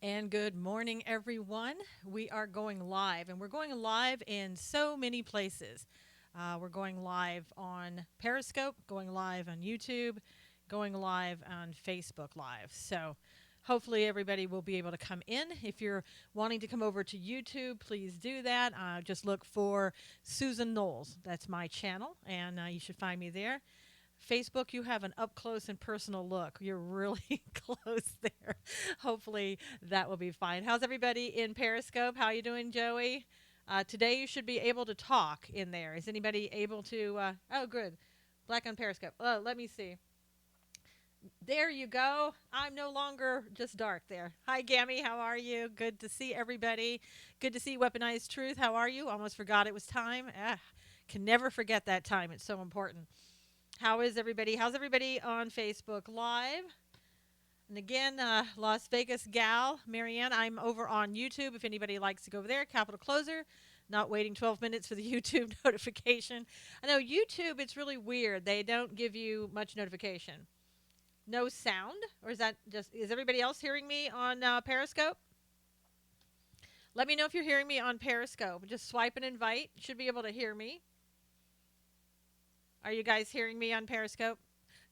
And good morning, everyone. We are going live, and we're going live in so many places. We're going live on Periscope, going live on YouTube, going live on Facebook Live. So hopefully, everybody will be able to come in. If you're wanting to come over to YouTube, please do that. Just look for Susan Knowles. That's my channel, and you should find me there. Facebook, you have an up close and personal look. You're really close there. Hopefully that will be fine. How's everybody in Periscope? How are you doing, Joey? Today you should be able to talk in there. Is anybody able to? Oh, good. Black on Periscope. Oh, let me see. There you go. I'm no longer just dark there. Hi, Gammy. How are you? Good to see everybody. Good to see Weaponized Truth. How are you? Almost forgot it was time. Can never forget that time. It's so important. How is everybody? How's everybody on Facebook Live? And again, Las Vegas Gal, Marianne, I'm over on YouTube if anybody likes to go over there. Capital Closer, not waiting 12 minutes for the YouTube notification. I know YouTube, it's really weird. They don't give you much notification. No sound? Or is that just, is everybody else hearing me on Periscope? Let me know if you're hearing me on Periscope. Just swipe and invite. You should be able to hear me. Are you guys hearing me on Periscope?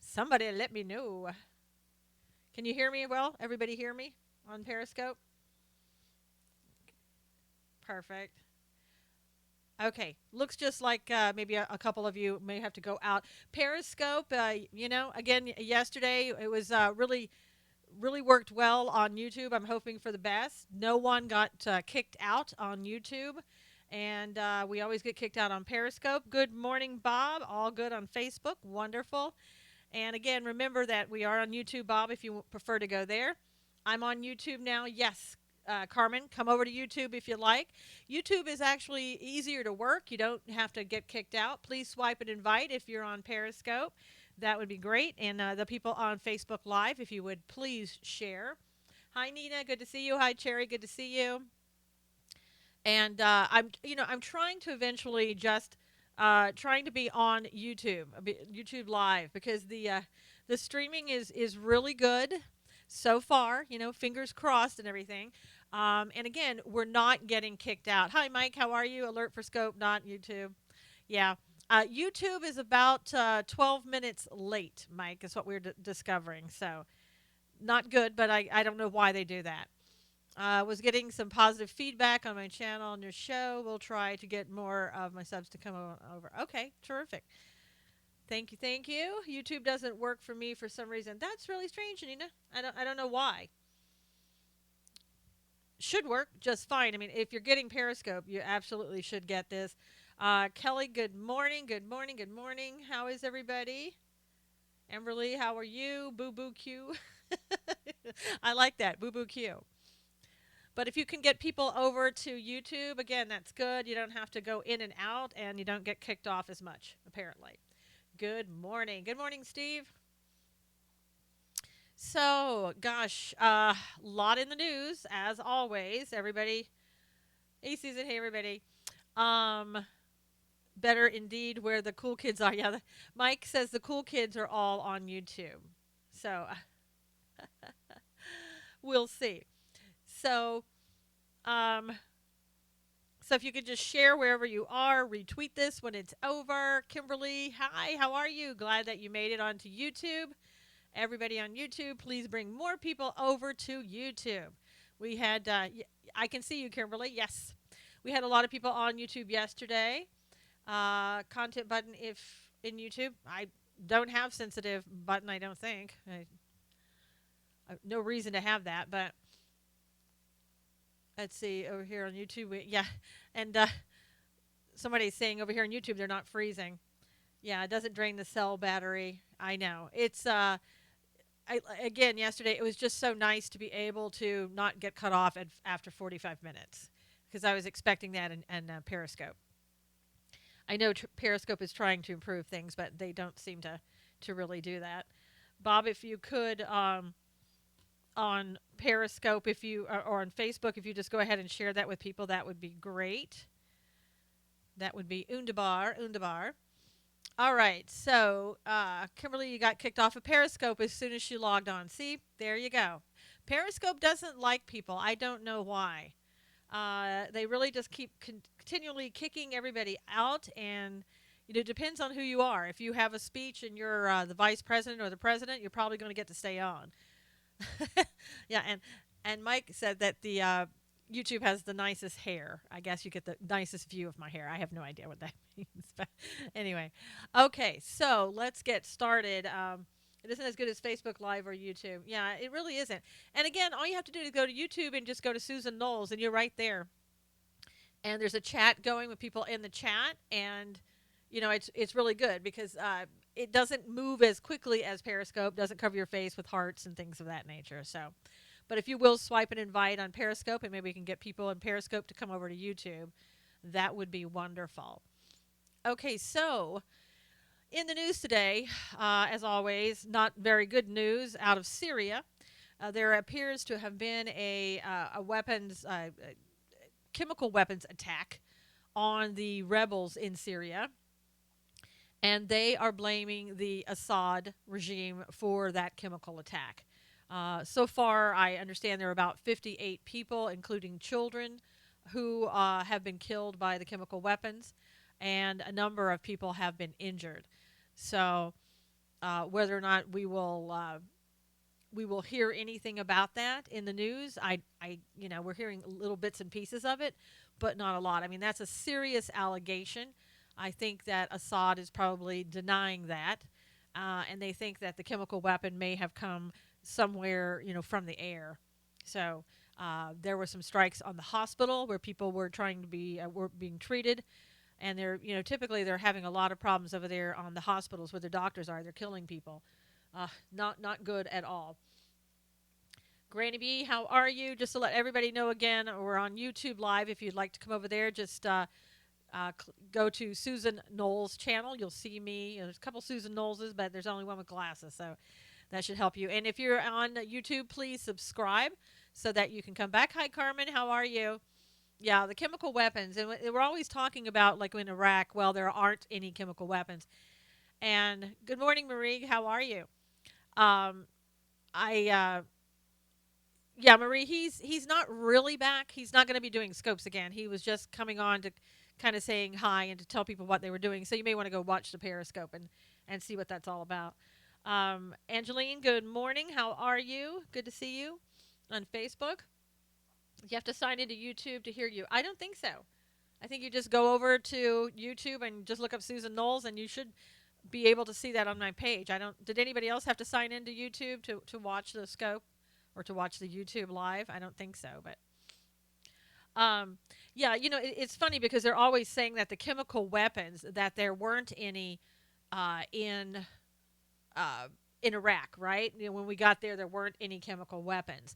Somebody let me know. Can you hear me well? Everybody hear me on Periscope? Perfect. Okay, looks just like maybe a couple of you may have to go out. Periscope, again, yesterday it was really worked well on YouTube. I'm hoping for the best. No one got kicked out on YouTube, and we always get kicked out on Periscope. Good morning, Bob. All good on Facebook. Wonderful. And again, remember that we are on YouTube, Bob, if you prefer to go there. I'm on YouTube now. Yes, Carmen, come over to YouTube if you like. YouTube is actually easier to work. You don't have to get kicked out. Please swipe and invite if you're on Periscope. That would be great. And the people on Facebook Live, if you would please share. Hi, Nina. Good to see you. Hi, Cherry. Good to see you. And I'm trying to eventually just trying to be on YouTube, YouTube Live, because the streaming is really good so far. Fingers crossed and everything. And again, we're not getting kicked out. Hi, Mike. How are you? Alert for Scope, not YouTube. Yeah. YouTube is about 12 minutes late, Mike, is what we're discovering. So, not good, but I don't know why they do that. Was getting some positive feedback on my channel and your show. We'll try to get more of my subs to come over. Okay, terrific. Thank you, thank you. YouTube doesn't work for me for some reason. That's really strange, Nina. I don't know why. Should work just fine. I mean, if you're getting Periscope, you absolutely should get this. Kelly, good morning, good morning, good morning. How is everybody? Emberly, how are you? Boo Boo Q. I like that, Boo Boo Q. But if you can get people over to YouTube, again, that's good. You don't have to go in and out, and you don't get kicked off as much, apparently. Good morning. Good morning, Steve. So, gosh, a lot in the news, as always. Everybody, hey, Susan, hey, everybody. Um, Better indeed where the cool kids are. Yeah, Mike says the cool kids are all on YouTube. So, we'll see. So, um, So if you could just share wherever you are, retweet this when it's over. Kimberly, hi, how are you? Glad that you made it onto YouTube. Everybody on YouTube, please bring more people over to YouTube. We had, I can see you, Kimberly. Yes. We had a lot of people on YouTube yesterday. Content button if in YouTube. I don't have sensitive button, I don't think. I no reason to have that, but let's see over here on YouTube. Yeah. And somebody's saying over here on YouTube they're not freezing. Yeah, it doesn't drain the cell battery. I know. It's again yesterday it was just so nice to be able to not get cut off after 45 minutes because I was expecting that in Periscope. I know Periscope is trying to improve things, but they don't seem to really do that. Bob, if you could on Periscope, if you or on Facebook, if you just go ahead and share that with people, that would be great. That would be Underbar, Underbar. All right, so Kimberly, you got kicked off of Periscope as soon as she logged on. See, there you go. Periscope doesn't like people. I don't know why. They really just keep continually kicking everybody out, and it depends on who you are. If you have a speech and you're the vice president or the president, you're probably going to get to stay on. Yeah, and Mike said that the YouTube has the nicest hair. I guess you get the nicest view of my hair. I have no idea what that means, but anyway. Okay, so let's get started. It isn't as good as Facebook Live or YouTube. Yeah, it really isn't. And again, all you have to do is go to YouTube and just go to Susan Knowles, and you're right there. And there's a chat going with people in the chat, and it's really good because it doesn't move as quickly as Periscope. Doesn't cover your face with hearts and things of that nature. So, but if you will swipe and invite on Periscope, and maybe we can get people in Periscope to come over to YouTube, that would be wonderful. Okay, so in the news today, as always, not very good news out of Syria. There appears to have been a weapons, chemical weapons attack on the rebels in Syria, and they are blaming the Assad regime for that chemical attack. So far, I understand there are about 58 people, including children, who have been killed by the chemical weapons, and a number of people have been injured. So, whether or not we will hear anything about that in the news, we're hearing little bits and pieces of it, but not a lot. I mean, that's a serious allegation. I think that Assad is probably denying that, and they think that the chemical weapon may have come somewhere, from the air. So there were some strikes on the hospital where people were trying to be were being treated, and they're typically they're having a lot of problems over there on the hospitals where the doctors are. They're killing people. Not good at all. Granny B, how are you? Just to let everybody know again, we're on YouTube Live. If you'd like to come over there, just go to Susan Knowles' channel. You'll see me. There's a couple Susan Knowleses, but there's only one with glasses, so that should help you. And if you're on YouTube, please subscribe so that you can come back. Hi, Carmen. How are you? Yeah, the chemical weapons. And we're always talking about, like in Iraq, well, there aren't any chemical weapons. And good morning, Marie. How are you? Um, I Yeah, Marie, he's not really back. He's not going to be doing scopes again. He was just coming on to kind of saying hi and to tell people what they were doing. So you may want to go watch the Periscope and see what that's all about. Angeline, good morning. How are you? Good to see you on Facebook. You have to sign into YouTube to hear you. I don't think so. I think you just go over to YouTube and just look up Susan Knowles, and you should be able to see that on my page. I don't. Did anybody else have to sign into YouTube to watch the scope or to watch the YouTube live? I don't think so, but yeah, it's funny because they're always saying that the chemical weapons that there weren't any uh, in in Iraq, right? When we got there weren't any chemical weapons.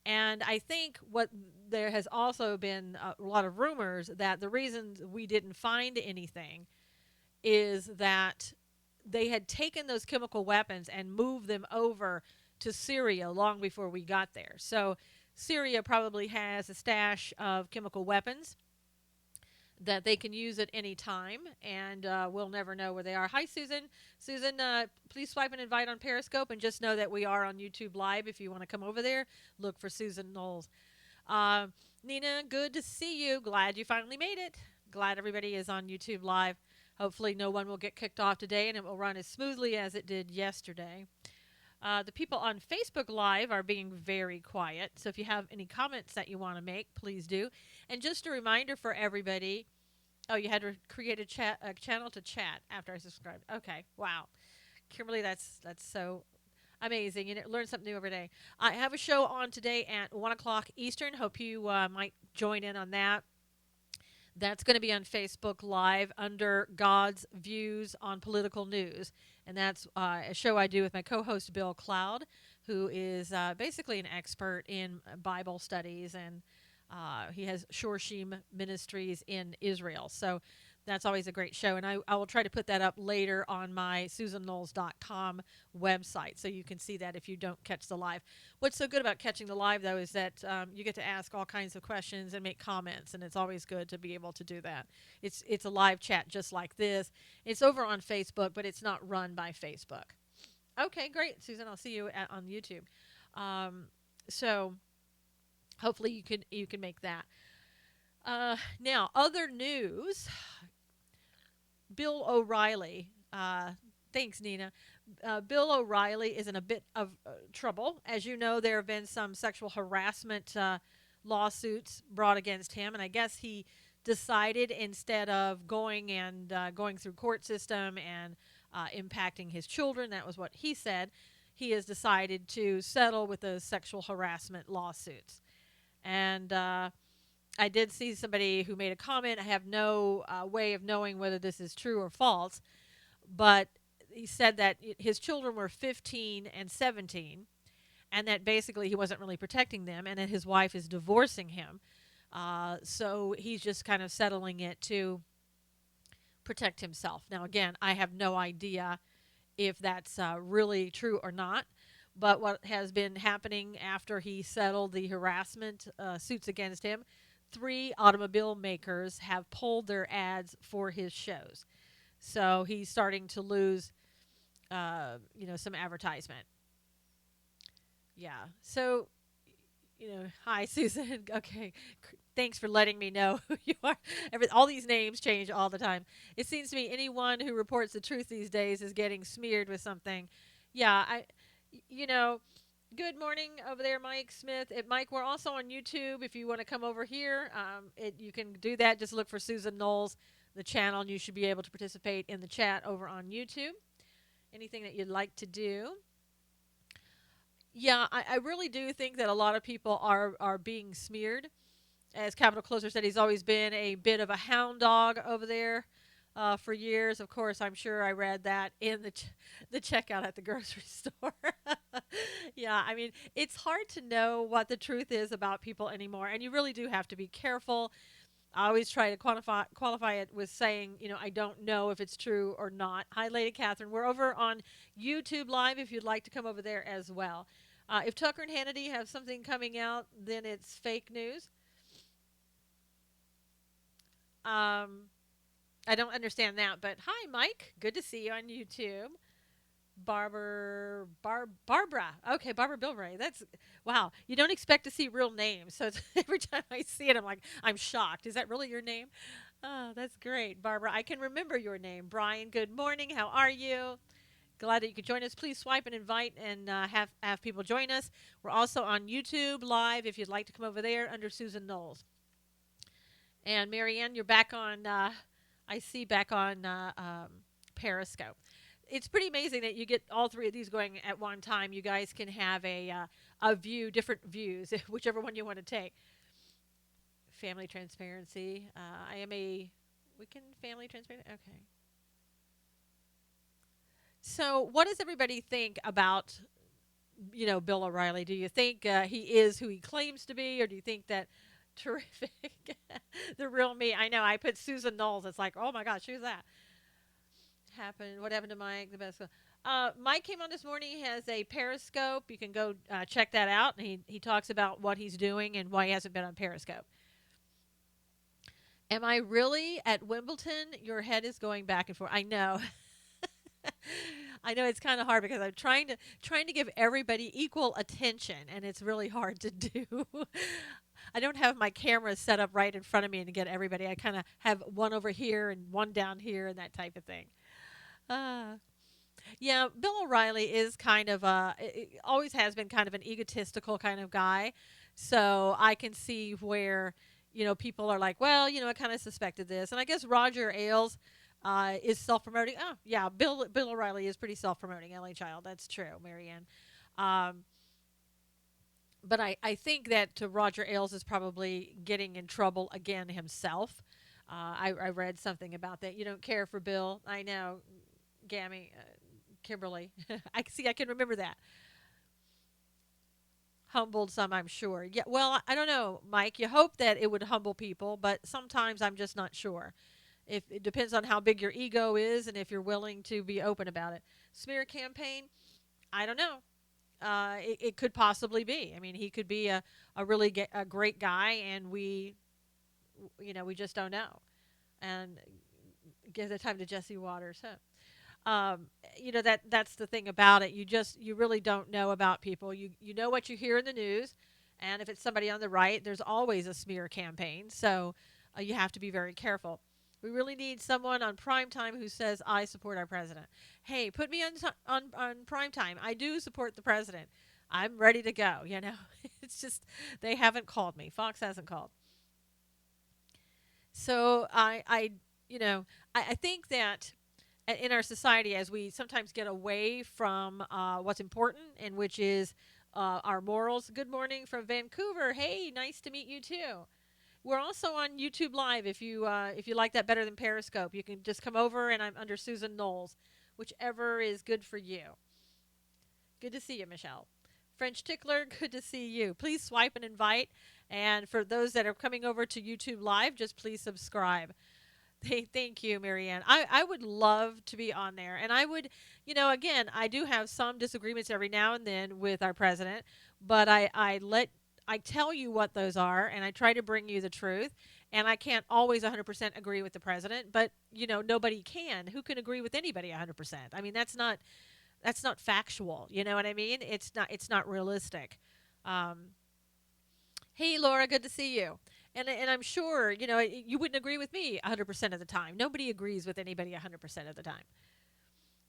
And I think what there has also been a lot of rumors that the reasons we didn't find anything is that they had taken those chemical weapons and moved them over to Syria long before we got there. So Syria probably has a stash of chemical weapons that they can use at any time, and we'll never know where they are. Hi, Susan. Susan, please swipe and invite on Periscope, and just know that we are on YouTube Live. If you want to come over there, look for Susan Knowles. Uh, Nina, good to see you. Glad you finally made it. Glad everybody is on YouTube Live. Hopefully no one will get kicked off today, and it will run as smoothly as it did yesterday. The people on Facebook Live are being very quiet, so if you have any comments that you want to make, please do. And just a reminder for everybody, oh, you had to create a channel to chat after I subscribed. Okay, wow. Kimberly, that's so amazing. You learn something new every day. I have a show on today at 1 o'clock Eastern. Hope you might join in on that. That's going to be on Facebook Live under God's Views on Political News. And that's a show I do with my co host, Bill Cloud, who is basically an expert in Bible studies. And he has Shorshim Ministries in Israel. So that's always a great show. And I will try to put that up later on my SusanKnowles.com website so you can see that if you don't catch the live. What's so good about catching the live, though, is that you get to ask all kinds of questions and make comments, and it's always good to be able to do that. It's a live chat just like this. It's over on Facebook, but it's not run by Facebook. Okay, great, Susan. I'll see you on YouTube. Um, So hopefully you can make that. Now, other news. Bill O'Reilly. Thanks, Nina. Bill O'Reilly is in a bit of trouble. As you know, there have been some sexual harassment lawsuits brought against him, and I guess he decided instead of going through court system and impacting his children, that was what he said. He has decided to settle with the sexual harassment lawsuits, and I did see somebody who made a comment. I have no way of knowing whether this is true or false, but he said that his children were 15 and 17, and that basically he wasn't really protecting them, and that his wife is divorcing him. So he's just kind of settling it to protect himself. Now, again, I have no idea if that's really true or not. But what has been happening after he settled the harassment suits against him, three automobile makers have pulled their ads for his shows. So he's starting to lose, some advertisement. Yeah. So, hi, Susan. Okay. Thanks for letting me know who you are. All these names change all the time. It seems to me anyone who reports the truth these days is getting smeared with something. Yeah, you know, good morning over there, Mike Smith. Mike, we're also on YouTube. If you want to come over here, you can do that. Just look for Susan Knowles, the channel, and you should be able to participate in the chat over on YouTube. Anything that you'd like to do. Yeah, I really do think that a lot of people are being smeared. As Capital Closer said, he's always been a bit of a hound dog over there for years. Of course, I'm sure I read that in the checkout at the grocery store. Yeah, I mean, it's hard to know what the truth is about people anymore, and you really do have to be careful. I always try to qualify it with saying, I don't know if it's true or not. Hi, Lady Catherine. We're over on YouTube Live if you'd like to come over there as well. If Tucker and Hannity have something coming out, then it's fake news. Um, I don't understand that, but hi, Mike. Good to see you on YouTube. Barbara. Okay, Barbara Bilbray. That's wow. You don't expect to see real names, so every time I see it, I'm shocked. Is that really your name? Oh, that's great, Barbara. I can remember your name. Brian. Good morning. How are you? Glad that you could join us. Please swipe and invite and have people join us. We're also on YouTube Live if you'd like to come over there under Susan Knowles. And Marianne, you're back on. I see back on Periscope. It's pretty amazing that you get all three of these going at one time. You guys can have a view, different views, whichever one you want to take. Family transparency. I am a weekend family transparency. Okay. So, what does everybody think about Bill O'Reilly? Do you think he is who he claims to be, or do you think that terrific, the real me? I know I put Susan Knowles. It's like, oh my gosh, who's that? Happened? What happened to Mike? The best. Mike came on this morning. He has a Periscope. You can go check that out. And he talks about what he's doing and why he hasn't been on Periscope. Am I really at Wimbledon? Your head is going back and forth. I know. I know it's kind of hard because I'm trying to give everybody equal attention, and it's really hard to do. I don't have my camera set up right in front of me and to get everybody. I kind of have one over here and one down here and that type of thing. Uh, yeah, Bill O'Reilly is kind of always has been kind of an egotistical kind of guy. So I can see where, people are like, well, I kind of suspected this. And I guess Roger Ailes is self-promoting. Oh, yeah, Bill O'Reilly is pretty self-promoting, LA Child. That's true, Marianne. Um, but I think that Roger Ailes is probably getting in trouble again himself. I read something about that. You don't care for Bill. I know, Gammy, Kimberly. I can remember that. Humbled some, I'm sure. Yeah, well, I don't know, Mike. You hope that it would humble people, but sometimes I'm just not sure. If it depends on how big your ego is and if you're willing to be open about it. Smear campaign, I don't know. It could possibly be. I mean, he could be a really a great guy, and we just don't know. And give the time to Jesse Waters. Huh? um, that's the thing about it. You really don't know about people. You know what you hear in the news, and if it's somebody on the right, there's always a smear campaign. So you have to be very careful. We really need someone on prime time who says, "I support our president." Hey, put me on prime time. I do support the president. I'm ready to go. It's just they haven't called me. Fox hasn't called. So I think that in our society, as we sometimes get away from what's important, and which is our morals. Good morning from Vancouver. Hey, nice to meet you too. We're also on YouTube Live. If you like that better than Periscope, you can just come over, and I'm under Susan Knowles, whichever is good for you. Good to see you, Michelle. French Tickler, good to see you. Please swipe and invite. And for those that are coming over to YouTube Live, just please subscribe. Thank you, Marianne. I would love to be on there. And I would, again, I do have some disagreements every now and then with our president, but I tell you what those are, and I try to bring you the truth. And I can't always 100% agree with the president, but, nobody can. Who can agree with anybody 100%? I mean, that's not factual. You know what I mean? It's not realistic. Um, Hey, Laura, good to see you. And I'm sure, you wouldn't agree with me 100% of the time. Nobody agrees with anybody 100% of the time.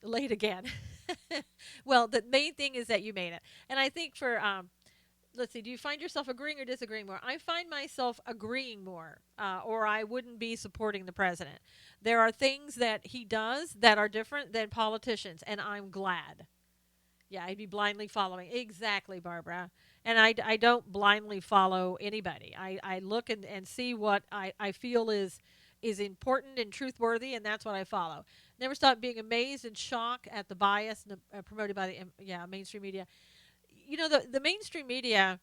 Late again. Well, the main thing is that you made it. And I think let's see, do you find yourself agreeing or disagreeing more? I find myself agreeing more, or I wouldn't be supporting the president. There are things that he does that are different than politicians, and I'm glad. Yeah, I'd be blindly following. Exactly, Barbara. And I don't blindly follow anybody. I look and see what I feel is important and truthworthy, and that's what I follow. Never stop being amazed and shocked at the bias promoted by the mainstream media. The mainstream media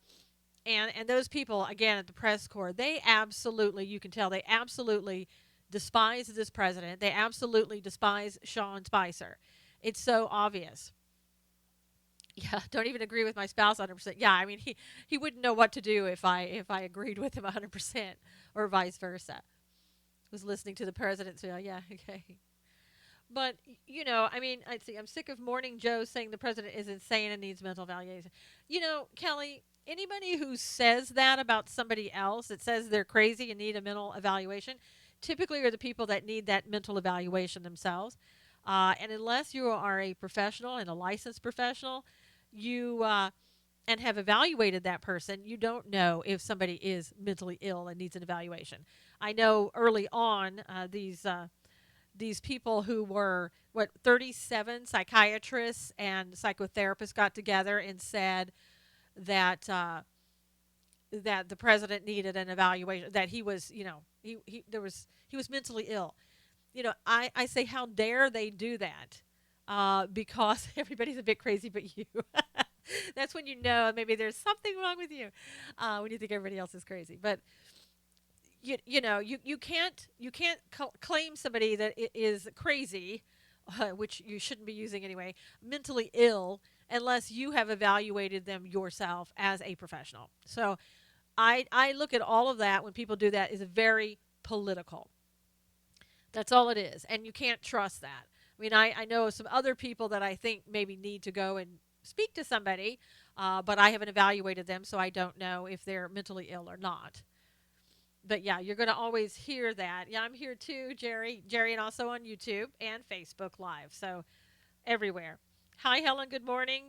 and those people, again, at the press corps, they absolutely, you can tell, they absolutely despise this president. They absolutely despise Sean Spicer. It's so obvious. Yeah, don't even agree with my spouse 100%. Yeah, I mean he wouldn't know what to do if I agreed with him 100% or vice versa. Was listening to the president say, yeah, okay. But I mean, I'd see I'm sick of Morning Joe saying the president is insane and needs mental evaluation. Kelly, anybody who says that about somebody else, that says they're crazy and need a mental evaluation, typically are the people that need that mental evaluation themselves. And unless you are a professional and a licensed professional, you and have evaluated that person, you don't know if somebody is mentally ill and needs an evaluation. I know early on these people who were 37 psychiatrists and psychotherapists got together and said that that the president needed an evaluation, that he was he was mentally ill. I say, how dare they do that? Because everybody's a bit crazy but you. That's when you know maybe there's something wrong with you, when you think everybody else is crazy. But you can't claim somebody that is crazy, which you shouldn't be using anyway, mentally ill, unless you have evaluated them yourself as a professional. So I look at all of that when people do that is very political. That's all it is. And you can't trust that. I mean, I know some other people that I think maybe need to go and speak to somebody, but I haven't evaluated them, so I don't know if they're mentally ill or not. But yeah, you're going to always hear that. Yeah, I'm here too, Jerry. Jerry, and also on YouTube and Facebook Live. So everywhere. Hi, Helen. Good morning.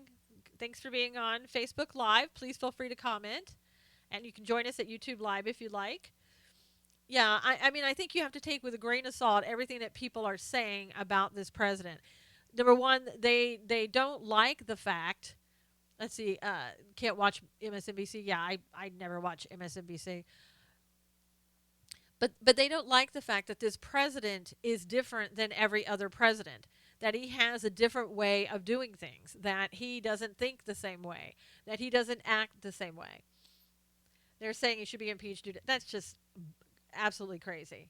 Thanks for being on Facebook Live. Please feel free to comment. And you can join us at YouTube Live if you like. Yeah, I mean, I think you have to take with a grain of salt everything that people are saying about this president. Number one, they don't like the fact. Let's see, can't watch MSNBC. Yeah, I never watch MSNBC. But they don't like the fact that this president is different than every other president. That he has a different way of doing things. That he doesn't think the same way. That he doesn't act the same way. They're saying he should be impeached. That's just absolutely crazy.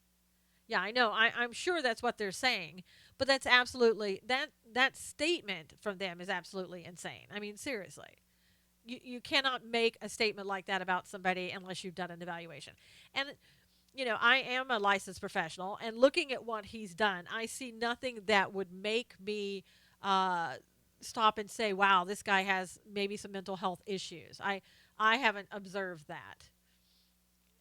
Yeah, I know. I'm sure that's what they're saying, but that's absolutely that statement from them is absolutely insane. I mean, seriously, you cannot make a statement like that about somebody unless you've done an evaluation. And I am a licensed professional, and looking at what he's done, I see nothing that would make me uh, stop and say, "Wow, this guy has maybe some mental health issues." I haven't observed that,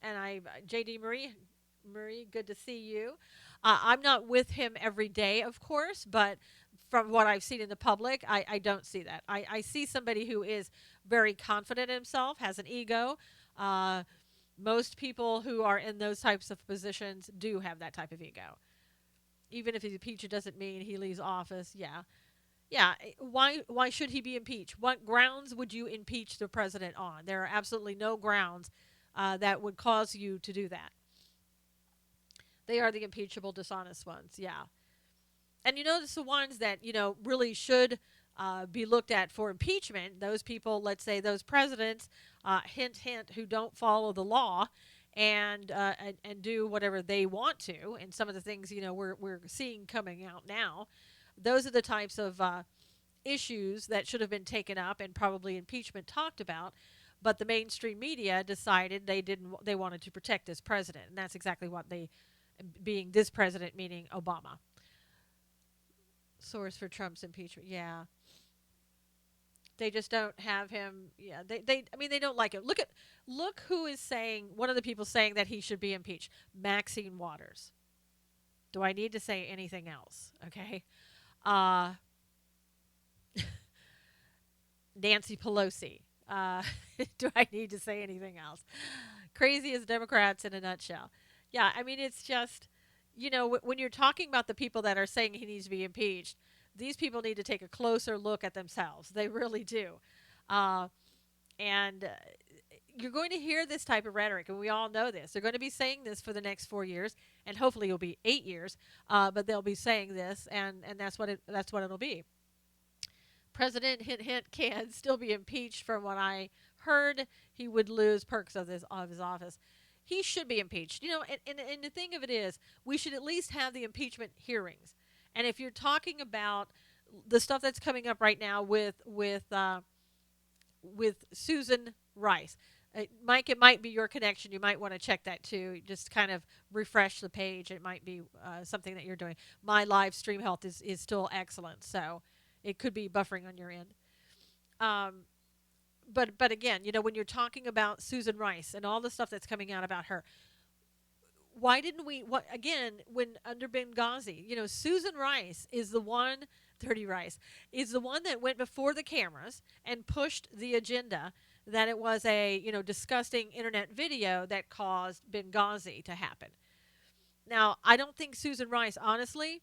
and JD Marie, good to see you. I'm not with him every day, of course, but from what I've seen in the public, I don't see that. I see somebody who is very confident in himself, has an ego. Uh, Most people who are in those types of positions do have that type of ego. Even if he's impeached, it doesn't mean he leaves office. Yeah, yeah. Why should he be impeached? What grounds would you impeach the president on? There are absolutely no grounds that would cause you to do that. They are the impeachable, dishonest ones. Yeah, and notice the ones that really should be looked at for impeachment. Those people, let's say those presidents, hint hint, who don't follow the law and do whatever they want to, and some of the things we're seeing coming out now. Those are the types of issues that should have been taken up and probably impeachment talked about. But the mainstream media decided they didn't. They wanted to protect this president, and that's exactly what they, being this president, meaning Obama. Source for Trump's impeachment. Yeah. They just don't have him. Yeah, I mean, they don't like it. Look who is saying, one of the people saying that he should be impeached. Maxine Waters. Do I need to say anything else? Okay. Uh Nancy Pelosi. Do I need to say anything else? Crazy as Democrats in a nutshell. Yeah, I mean, it's just, when you're talking about the people that are saying he needs to be impeached, these people need to take a closer look at themselves. They really do. Uh, and you're going to hear this type of rhetoric, and we all know this. They're going to be saying this for the next 4 years, and hopefully it'll be 8 years. But they'll be saying this, and that's what it'll be. President hint hint can still be impeached. From what I heard, he would lose perks of his office. He should be impeached. And the thing of it is, we should at least have the impeachment hearings. And if you're talking about the stuff that's coming up right now with Susan Rice, Mike, it might be your connection. You might want to check that too. Just kind of refresh the page. It might be something that you're doing. My live stream health is still excellent, so it could be buffering on your end. Um, but again, when you're talking about Susan Rice and all the stuff that's coming out about her, why didn't we? What again? When under Benghazi, Susan Rice is the one. Dirty Rice is the one that went before the cameras and pushed the agenda that it was a disgusting internet video that caused Benghazi to happen. Now, I don't think Susan Rice, honestly,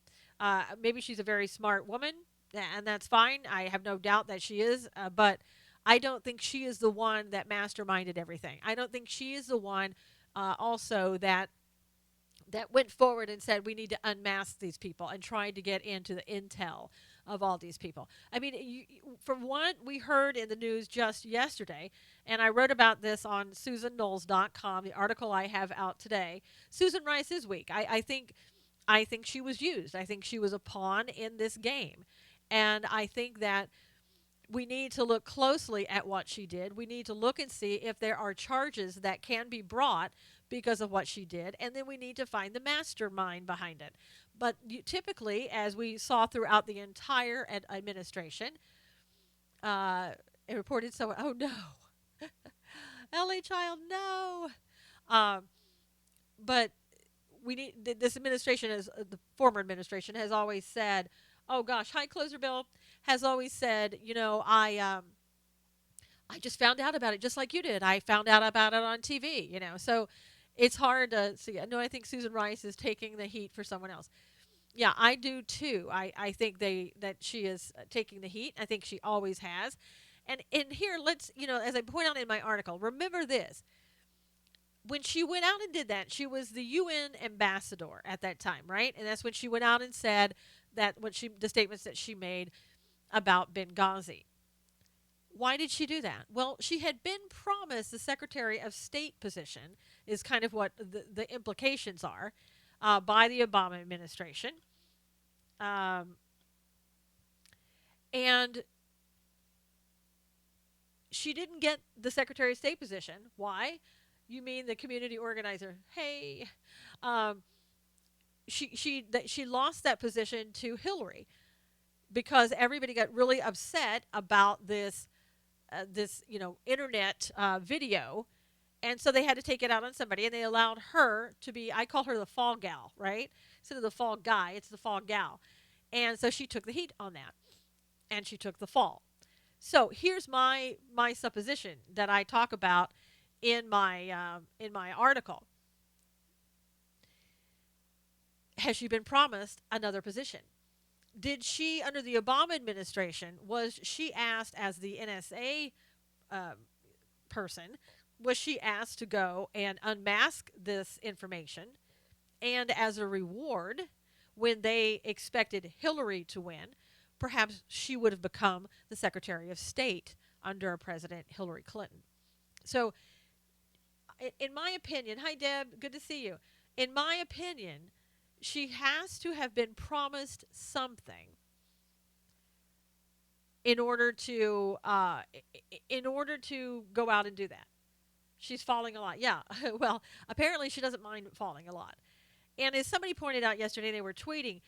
maybe she's a very smart woman, and that's fine. I have no doubt that she is, but I don't think she is the one that masterminded everything. I don't think she is the one also that went forward and said we need to unmask these people and tried to get into the intel of all these people. I mean, from what we heard in the news just yesterday, and I wrote about this on SusanKnowles.com, the article I have out today. Susan Rice is weak. I think she was used. I think she was a pawn in this game, and I think that we need to look closely at what she did. We need to look and see if there are charges that can be brought because of what she did, and then we need to find the mastermind behind it. But typically, as we saw throughout the entire administration, it reported so. Oh no, LA child, no. Um, but we need this administration, as the former administration has always said. Oh gosh, Hi Closer Bill has always said, I just found out about it just like you did. I found out about it on TV. So it's hard to see. No, I think Susan Rice is taking the heat for someone else. Yeah, I do too. I think that she is taking the heat. I think she always has. And here, let's, as I point out in my article, remember this. When she went out and did that, she was the UN ambassador at that time, right? And that's when she went out and said that the statements that she made about Benghazi. Why did she do that? Well, she had been promised the Secretary of State position, is kind of what the implications are, by the Obama administration. Um, and she didn't get the Secretary of State position. Why? You mean the community organizer? Hey, um, she lost that position to Hillary because everybody got really upset about this internet video, and so they had to take it out on somebody, and they allowed her to be. I call her the fall gal, right? Instead of the fall guy, it's the fall gal, and so she took the heat on that, and she took the fall. So here's my supposition that I talk about in my article. Has she been promised another position? Did she, under the Obama administration, was she asked as the NSA uh, person, was she asked to go and unmask this information? And as a reward, when they expected Hillary to win, perhaps she would have become the Secretary of State under President Hillary Clinton. So, in my opinion, hi Deb, good to see you. In my opinion, she has to have been promised something in order to go out and do that. She's falling a lot. Yeah. Well, apparently she doesn't mind falling a lot. And as somebody pointed out yesterday, they were tweeting,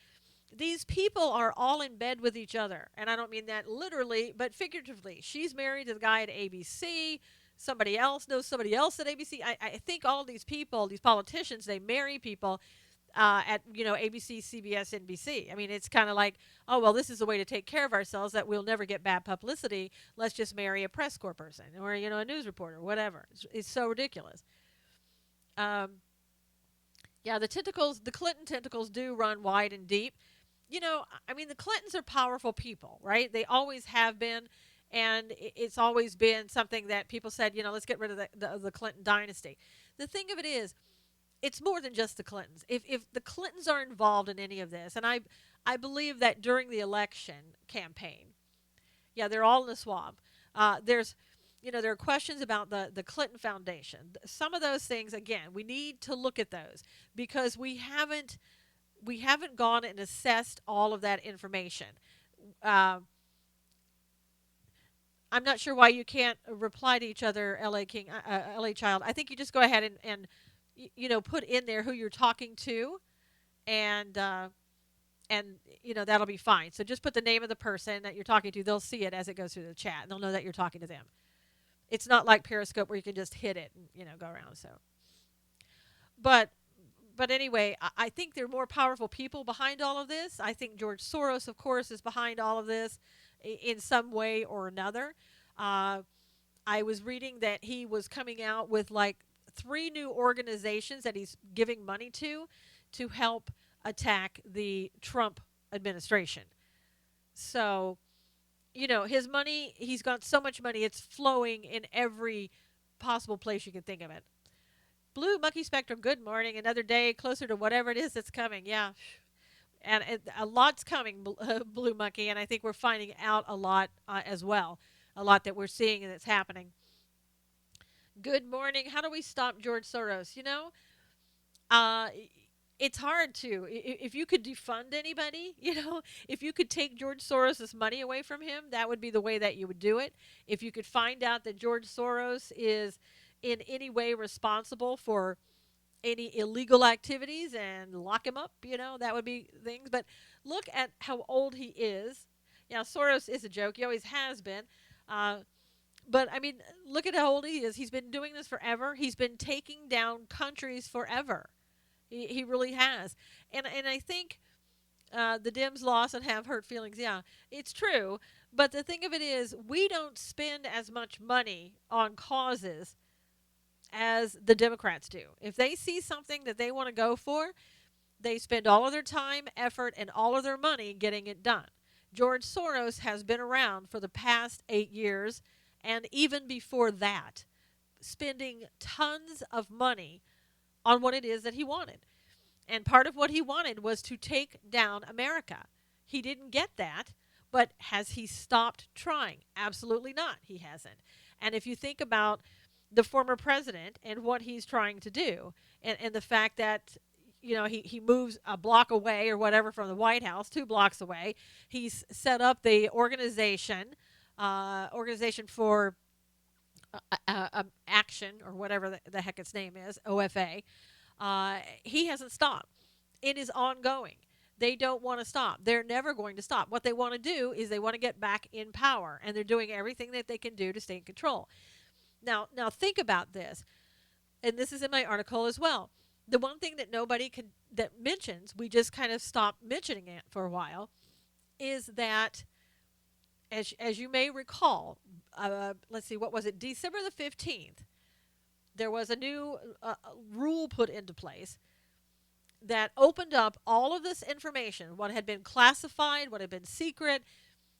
these people are all in bed with each other. And I don't mean that literally, but figuratively. She's married to the guy at ABC. Somebody else knows somebody else at ABC. I think all these people, these politicians, they marry people at ABC, CBS, NBC. I mean, it's kind of like, oh well, this is a way to take care of ourselves that we'll never get bad publicity. Let's just marry a press corps person or a news reporter, whatever. It's so ridiculous. Um, yeah, the Clinton tentacles do run wide and deep. I mean, the Clintons are powerful people, right? They always have been. And it's always been something that people said, let's get rid of the Clinton dynasty. The thing of it is, it's more than just the Clintons. If the Clintons are involved in any of this, and I believe that during the election campaign, yeah, they're all in the swamp. There are questions about the Clinton Foundation. Some of those things, again, we need to look at those because we haven't gone and assessed all of that information. Uh, I'm not sure why you can't reply to each other, LA King, LA Child. I think you just go ahead and put in there who you're talking to, and that'll be fine. So just put the name of the person that you're talking to. They'll see it as it goes through the chat, and they'll know that you're talking to them. It's not like Periscope where you can just hit it and go around. So, but anyway, I think there are more powerful people behind all of this. I think George Soros, of course, is behind all of this in some way or another. Uh, I was reading that he was coming out with like 3 new organizations that he's giving money to help attack the Trump administration. So, his money, he's got so much money, it's flowing in every possible place you can think of it. Blue Monkey Spectrum, good morning. Another day closer to whatever it is that's coming. Yeah. And a lot's coming, Blue Monkey, and I think we're finding out a lot as well. A lot that we're seeing and that's happening. Good morning. How do we stop George Soros? Uh, it's hard to. If you could defund anybody, if you could take George Soros' money away from him, that would be the way that you would do it. If you could find out that George Soros is in any way responsible for any illegal activities and lock him up, that would be things. But look at how old he is. Yeah, Soros is a joke. He always has been. But, I mean, look at how old he is. He's been doing this forever. He's been taking down countries forever. He really has. And I think the Dems lost and have hurt feelings. Yeah, it's true. But the thing of it is, we don't spend as much money on causes as the Democrats do. If they see something that they want to go for, they spend all of their time, effort, and all of their money getting it done. George Soros has been around for the past 8 years, and even before that, spending tons of money on what it is that he wanted. And part of what he wanted was to take down America. He didn't get that, but has he stopped trying? Absolutely not. He hasn't. And if you think about the former president and what he's trying to do, and the fact that he moves a block away or whatever from the White House, 2 blocks away, he's set up the organization for action or whatever the heck its name is, OFA, he hasn't stopped. It is ongoing. They don't want to stop. They're never going to stop. What they want to do is they want to get back in power, and they're doing everything that they can do to stay in control. Now think about this, and this is in my article as well. The one thing that nobody can that mentions, we just kind of stopped mentioning it for a while, is that as you may recall, let's see, what was it? December the 15th, there was a new rule put into place that opened up all of this information, what had been classified, what had been secret,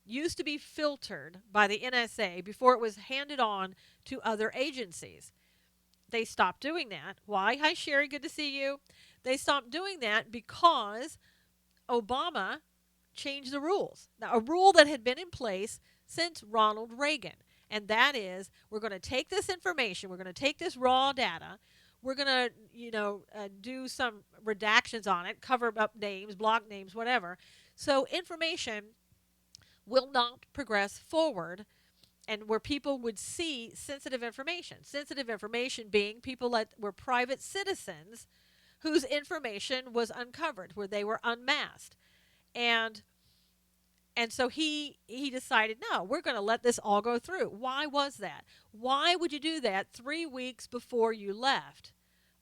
used to be filtered by the NSA before it was handed on to other agencies. They stopped doing that. Why? Hi, Sherry. Good to see you. They stopped doing that because Obama changed the rules. Now, a rule that had been in place since Ronald Reagan. And that is, we're going to take this information, we're going to take this raw data, we're going to, do some redactions on it, cover up names, block names, whatever. So information will not progress forward, and where people would see sensitive information. Sensitive information being people that were private citizens whose information was uncovered, where they were unmasked. And so he decided, no, we're going to let this all go through. Why was that? Why would you do that 3 weeks before you left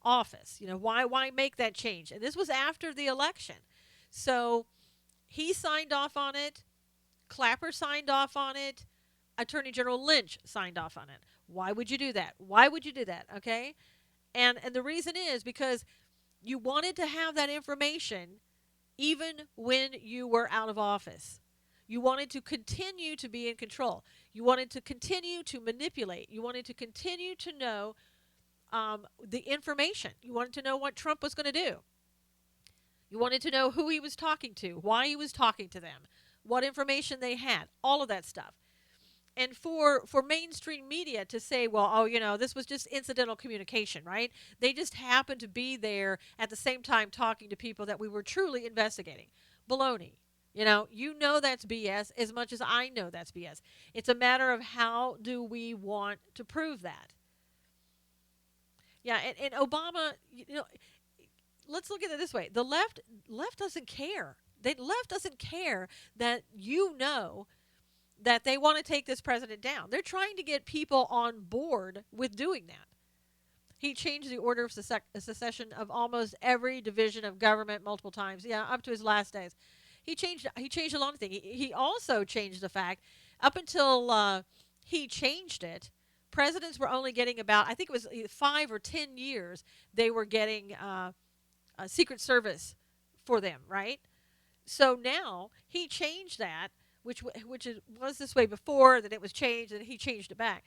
office? Why make that change? And this was after the election. So he signed off on it. Clapper signed off on it. Attorney General Lynch signed off on it. Why would you do that? Why would you do that? Okay? And the reason is because you wanted to have that information even when you were out of office. You wanted to continue to be in control. You wanted to continue to manipulate. You wanted to continue to know the information. You wanted to know what Trump was going to do. You wanted to know who he was talking to, why he was talking to them, what information they had, all of that stuff. And for mainstream media to say, well, this was just incidental communication, right? They just happened to be there at the same time talking to people that we were truly investigating. Baloney. That's BS as much as I know that's BS. It's a matter of how do we want to prove that. Yeah, and Obama, let's look at it this way. The left doesn't care. The left doesn't care that that they want to take this president down. They're trying to get people on board with doing that. He changed the order of secession of almost every division of government multiple times. Yeah, up to his last days. He changed a lot of things. He also changed the fact, up until he changed it, presidents were only getting about, I think it was 5 or 10 years, they were getting a Secret Service for them, right? So now he changed that, which was this way before, that it was changed, and he changed it back.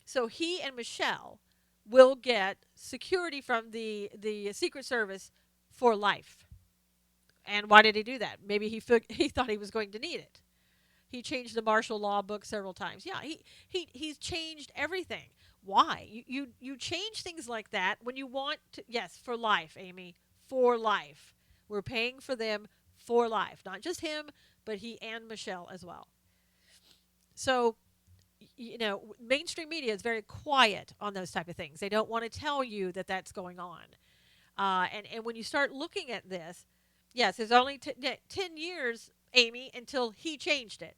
So he and Michelle will get security from the Secret Service for life. And why did he do that? Maybe he thought he was going to need it. He changed the martial law book several times. Yeah, he's changed everything. Why? You change things like that when you want to. Yes, for life, Amy. For life. We're paying for them for life. Not just him, but he and Michelle as well. So, mainstream media is very quiet on those type of things. They don't want to tell you that that's going on. And when you start looking at this, yes, there's only 10 years, Amy, until he changed it.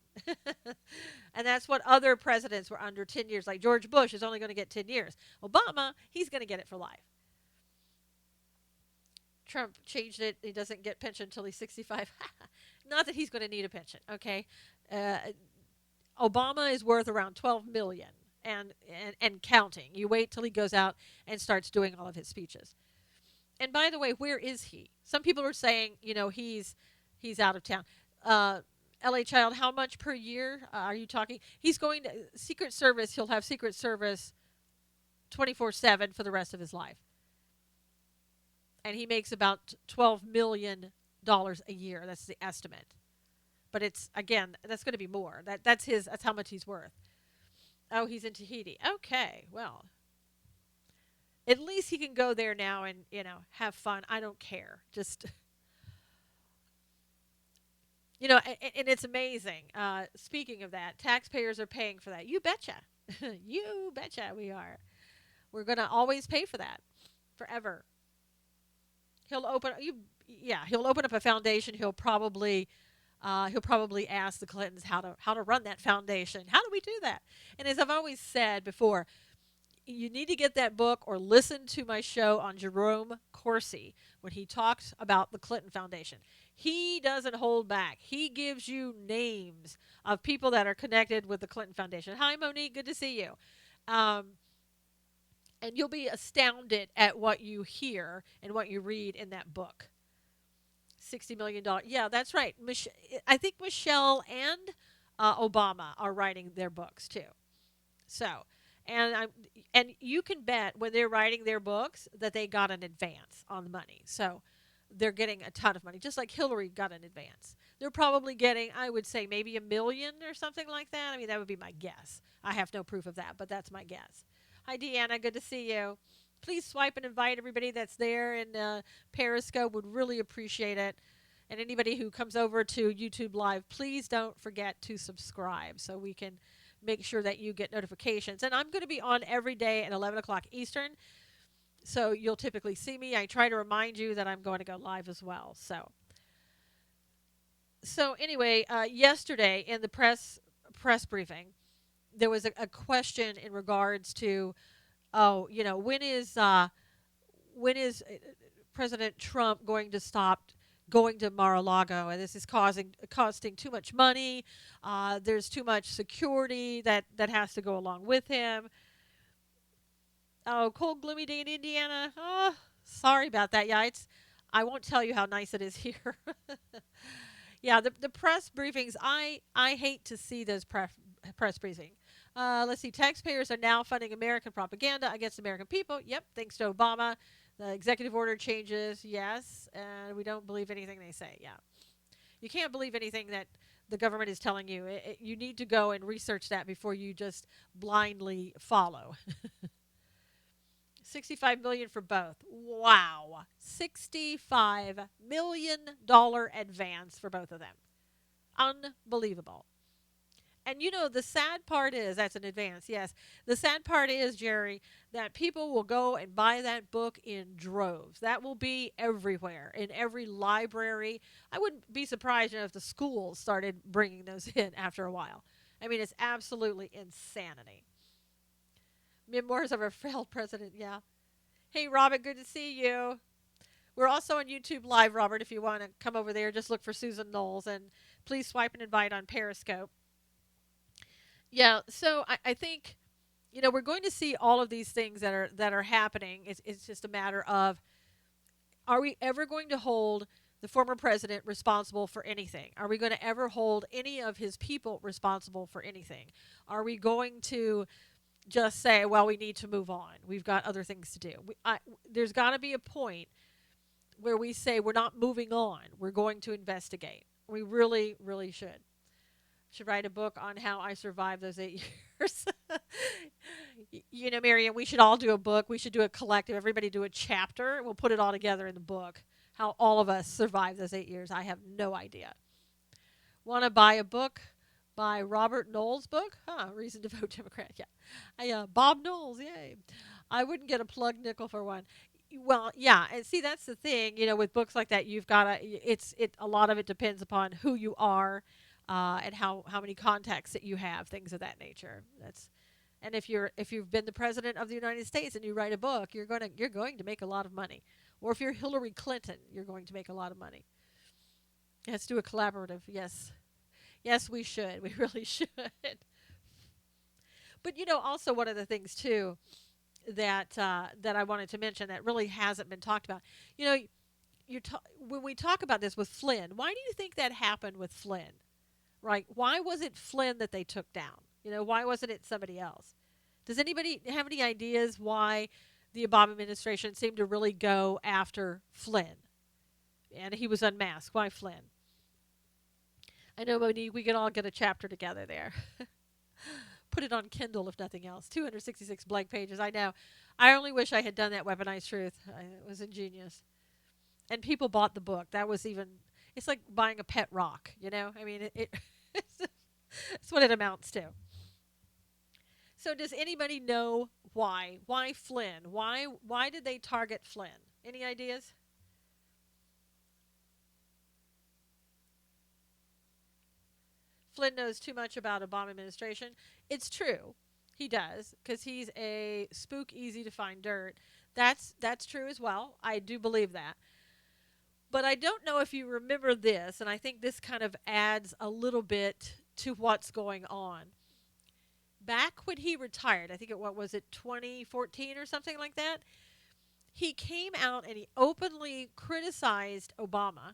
And that's what other presidents were under 10 years. Like George Bush is only going to get 10 years. Obama, he's going to get it for life. Trump changed it. He doesn't get pension until he's 65. Not that he's going to need a pension, okay? Obama is worth around $12 million and counting. You wait till he goes out and starts doing all of his speeches. And by the way, where is he? Some people are saying, he's out of town. LA Child, how much per year are you talking? He's going to Secret Service. He'll have Secret Service 24/7 for the rest of his life. And he makes about $12 million a year. That's the estimate. But it's, again, that's going to be more. That's how much he's worth. Oh, he's in Tahiti. Okay, well, at least he can go there now and, have fun. I don't care. Just, and it's amazing. Speaking of that, taxpayers are paying for that. You betcha. You betcha we are. We're going to always pay for that forever. He'll open you. Yeah, he'll open up a foundation. He'll probably ask the Clintons how to run that foundation. How do we do that? And as I've always said before, you need to get that book or listen to my show on Jerome Corsi when he talks about the Clinton Foundation. He doesn't hold back. He gives you names of people that are connected with the Clinton Foundation. Hi, Monique. Good to see you. Um, and you'll be astounded at what you hear and what you read in that book. $60 million. Yeah, that's right. I think Michelle and Obama are writing their books too. So, and I and you can bet when they're writing their books that they got an advance on the money. So, they're getting a ton of money, just like Hillary got an advance. They're probably getting, I would say, maybe 1 million or something like that. I mean, that would be my guess. I have no proof of that, but that's my guess. Hi, Deanna. Good to see you. Please swipe and invite everybody that's there in Periscope. Would really appreciate it. And anybody who comes over to YouTube Live, please don't forget to subscribe so we can make sure that you get notifications. And I'm going to be on every day at 11 o'clock Eastern. So you'll typically see me. I try to remind you that I'm going to go live as well. So anyway, yesterday in the press briefing, there was a question in regards to, oh, when is President Trump going to stop going to Mar-a-Lago? And this is costing too much money. There's too much security that has to go along with him. Oh, cold, gloomy day in Indiana. Oh, sorry about that. Yeah, I won't tell you how nice it is here. Yeah, the press briefings. I hate to see those press briefings. Let's see. Taxpayers are now funding American propaganda against American people. Yep, thanks to Obama. The executive order changes. Yes, and we don't believe anything they say. Yeah, you can't believe anything that the government is telling you. You need to go and research that before you just blindly follow. 65 million for both. Wow. $65 million advance for both of them. Unbelievable. And the sad part is that's an advance. Yes. The sad part is, Jerry, that people will go and buy that book in droves. That will be everywhere, in every library. I wouldn't be surprised if the schools started bringing those in after a while. I mean, it's absolutely insanity. Memoirs of a failed president. Yeah. Hey, Robert, good to see you. We're also on YouTube Live, Robert. If you want to come over there, just look for Susan Knowles and please swipe and invite on Periscope. Yeah, so I think we're going to see all of these things that are happening. It's just a matter of, are we ever going to hold the former president responsible for anything? Are we going to ever hold any of his people responsible for anything? Are we going to just say, well, we need to move on. We've got other things to do. There's got to be a point where we say we're not moving on. We're going to investigate. We really, really should. Should write a book on how I survived those 8 years. Marian, we should all do a book. We should do a collective. Everybody do a chapter. We'll put it all together in the book. How all of us survived those 8 years. I have no idea. Want to buy a book by Robert Knowles' book? Reason to Vote Democrat. Yeah. Bob Knowles, yay. I wouldn't get a plug nickel for one. Well, yeah, and see that's the thing, with books like that, you've got to a lot of it depends upon who you are, and how many contacts that you have, things of that nature. And if you've been the president of the United States and you write a book, you're going to make a lot of money. Or if you're Hillary Clinton, you're going to make a lot of money. Let's do a collaborative. Yes. Yes, we should. We really should. But also one of the things too that I wanted to mention that really hasn't been talked about. When we talk about this with Flynn, why do you think that happened with Flynn? Right? Why was it Flynn that they took down? Why wasn't it somebody else? Does anybody have any ideas why the Obama administration seemed to really go after Flynn? And he was unmasked. Why Flynn? I know, Monique, we can all get a chapter together there. Put it on Kindle, if nothing else. 266 blank pages. I know. I only wish I had done that Weaponized Truth. It was ingenious. And people bought the book. That was it's like buying a pet rock, I mean, it's what it amounts to. So does anybody know why? Why Flynn? Why did they target Flynn? Any ideas? Flynn knows too much about Obama administration. It's true. He does because he's a spook easy to find dirt. That's true as well. I do believe that. But I don't know if you remember this, and I think this kind of adds a little bit to what's going on. Back when he retired, I think what was it, 2014 or something like that, he came out and he openly criticized Obama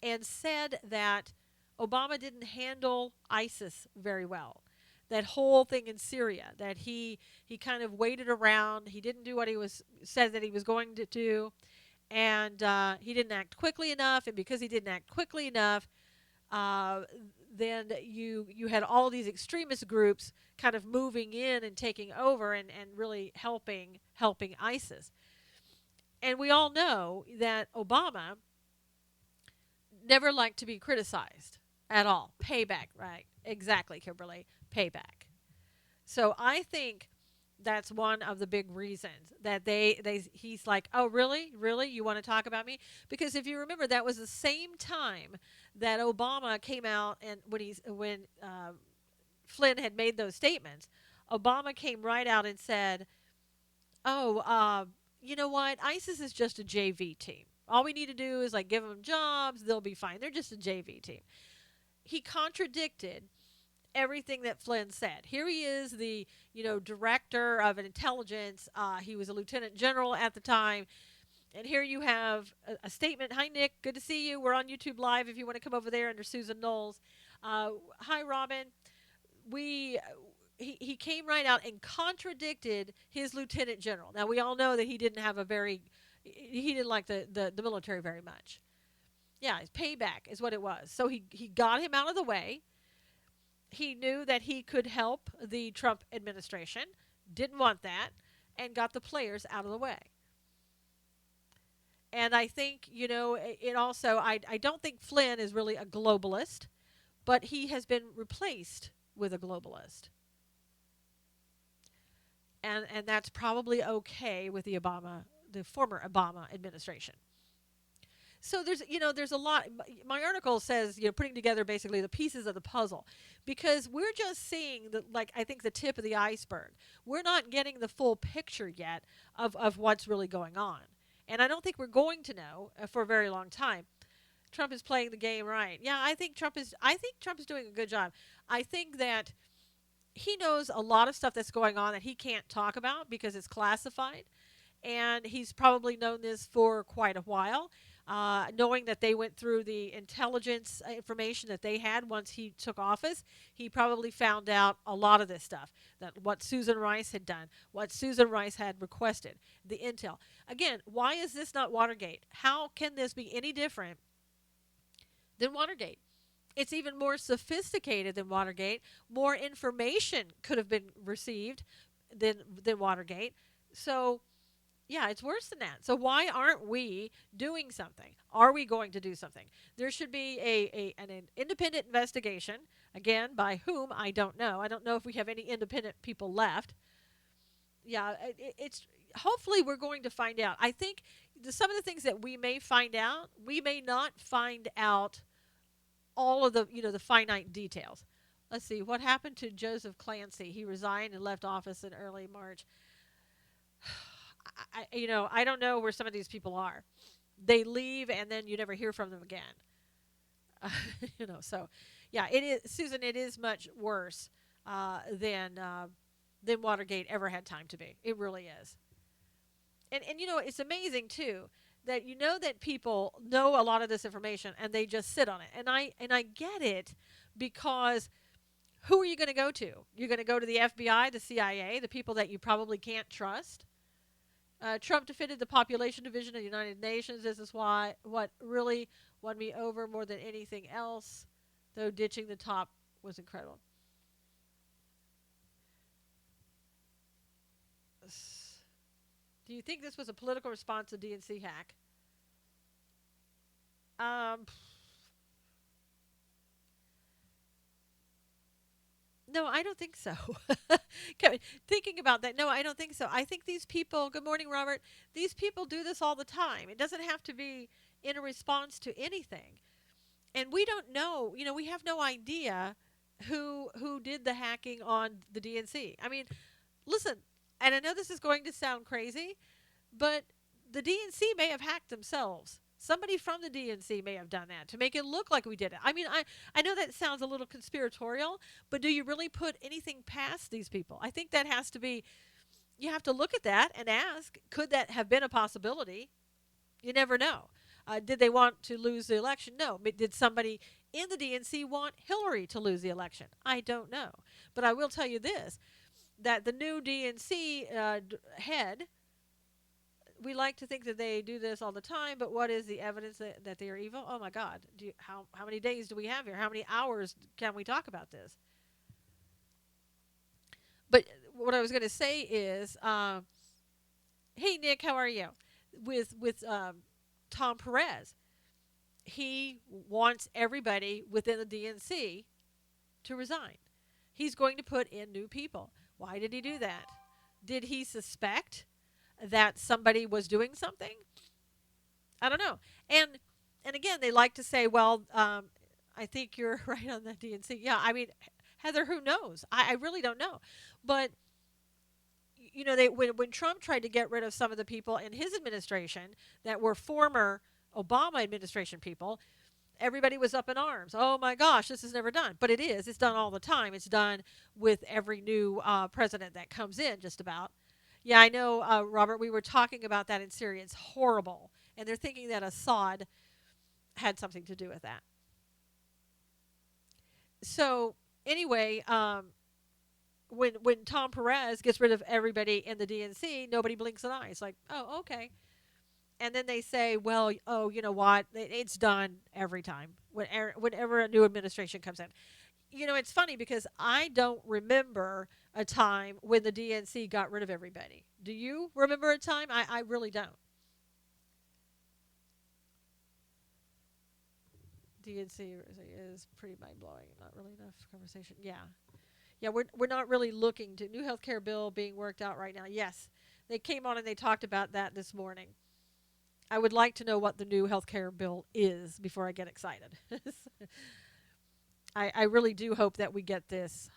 and said that Obama didn't handle ISIS very well. That whole thing in Syria, that he kind of waited around, he didn't do what he was said that he was going to do, and he didn't act quickly enough. And because he didn't act quickly enough, uh, then you had all these extremist groups kind of moving in and taking over and really helping ISIS. And we all know that Obama never liked to be criticized at all. Payback, right? Exactly, Kimberly. Payback. So I think that's one of the big reasons that they he's like, oh really, you want to talk about me? Because if you remember, that was the same time that Obama came out, and when Flynn had made those statements, Obama came right out and said, oh, you know what? ISIS is just a JV team. All we need to do is like give them jobs; they'll be fine. They're just a JV team. He contradicted everything that Flynn said. Here he is, the director of an intelligence. He was a lieutenant general at the time, and here you have a statement. Hi, Nick. Good to see you. We're on YouTube Live. If you want to come over there under Susan Knowles. Hi, Robin. We. He came right out and contradicted his lieutenant general. Now we all know that he didn't like the military very much. Yeah, his payback is what it was. So he got him out of the way. He knew that he could help the Trump administration, didn't want that, and got the players out of the way. And I think, it also, I don't think Flynn is really a globalist, but he has been replaced with a globalist. And that's probably okay with the former Obama administration. So there's a lot. My article says, putting together basically the pieces of the puzzle, because we're just seeing I think the tip of the iceberg. We're not getting the full picture yet of what's really going on. And I don't think we're going to know for a very long time. Trump is playing the game right. Yeah, I think Trump is doing a good job. I think that he knows a lot of stuff that's going on that he can't talk about because it's classified, and he's probably known this for quite a while. Knowing that they went through the intelligence information that they had once he took office, he probably found out a lot of this stuff. That what Susan Rice had done, what Susan Rice had requested, the intel. Again, why is this not Watergate? How can this be any different than Watergate? It's even more sophisticated than Watergate. More information could have been received than Watergate. So yeah, it's worse than that. So why aren't we doing something? Are we going to do something? There should be an independent investigation. Again, by whom, I don't know. I don't know if we have any independent people left. Yeah, it's hopefully we're going to find out. I think some of the things that we may find out, we may not find out all of the finite details. Let's see what happened to Joseph Clancy. He resigned and left office in early March. I don't know where some of these people are. They leave and then you never hear from them again. So yeah, it is, Susan. It is much worse than Watergate ever had time to be. It really is. And it's amazing too that that people know a lot of this information and they just sit on it. And I get it, because who are you going to go to? You're going to go to the FBI, the CIA, the people that you probably can't trust. Trump defeated the population division of the United Nations. This is what really won me over more than anything else, though ditching the top was incredible. Do you think this was a political response to DNC hack? Um, No, I don't think so. Thinking about that, no, I don't think so. I think these people, good morning, Robert, these people do this all the time. It doesn't have to be in a response to anything. And we don't know, we have no idea who did the hacking on the DNC. I mean, listen, and I know this is going to sound crazy, but the DNC may have hacked themselves. Somebody from the DNC may have done that to make it look like we did it. I mean, I know that sounds a little conspiratorial, but do you really put anything past these people? I think that has to be, you have to look at that and ask, could that have been a possibility? You never know. Did they want to lose the election? No. Did somebody in the DNC want Hillary to lose the election? I don't know. But I will tell you this, that the new DNC head, we like to think that they do this all the time, but what is the evidence that they are evil? Oh my God! How many days do we have here? How many hours can we talk about this? But what I was going to say is, hey Nick, how are you? With Tom Perez, he wants everybody within the DNC to resign. He's going to put in new people. Why did he do that? Did he suspect that somebody was doing something? I don't know. And again, they like to say, well, I think you're right on the DNC. Yeah, I mean, Heather, who knows? I really don't know. But when Trump tried to get rid of some of the people in his administration that were former Obama administration people, everybody was up in arms. Oh my gosh, this is never done. But it is. It's done all the time. It's done with every new president that comes in, just about. Yeah, I know, Robert, we were talking about that in Syria. It's horrible. And they're thinking that Assad had something to do with that. So, anyway, when Tom Perez gets rid of everybody in the DNC, nobody blinks an eye. It's like, oh, okay. And then they say, well, oh, you know what? It's done every time whenever a new administration comes in. It's funny because I don't remember a time when the DNC got rid of everybody. Do you remember a time? I really don't. DNC is pretty mind blowing. Not really enough conversation. Yeah. Yeah, we're not really looking to new health care bill being worked out right now. Yes, they came on and they talked about that this morning. I would like to know what the new health care bill is before I get excited. I really do hope that we get this.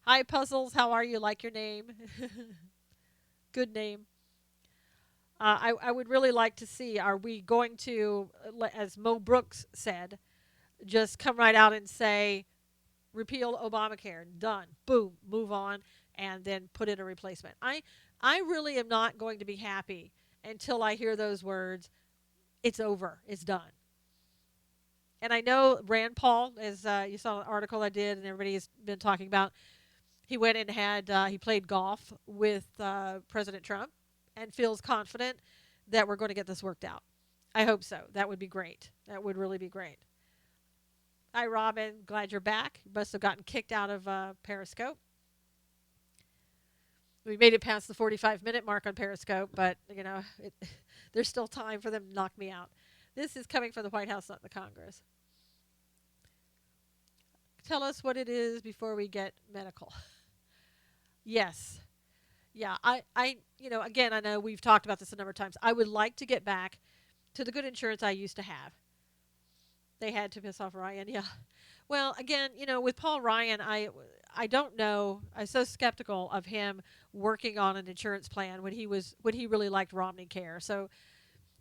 Hi, Puzzles. How are you? Like your name? Good name. I would really like to see, are we going to, as Mo Brooks said, just come right out and say, repeal Obamacare, done, boom, move on, and then put in a replacement. I really am not going to be happy until I hear those words, it's over, it's done. And I know Rand Paul, as you saw an article I did and everybody's been talking about, he went and he played golf with President Trump and feels confident that we're going to get this worked out. I hope so. That would be great. That would really be great. Hi, Robin. Glad you're back. You must have gotten kicked out of Periscope. We made it past the 45-minute mark on Periscope, but, there's still time for them to knock me out. This is coming from the White House, not the Congress. Tell us what it is before we get medical. Yes. Yeah, again, I know we've talked about this a number of times. I would like to get back to the good insurance I used to have. They had to piss off Ryan, yeah. Well, again, with Paul Ryan, I don't know. I'm so skeptical of him working on an insurance plan when he really liked Romney Care. So,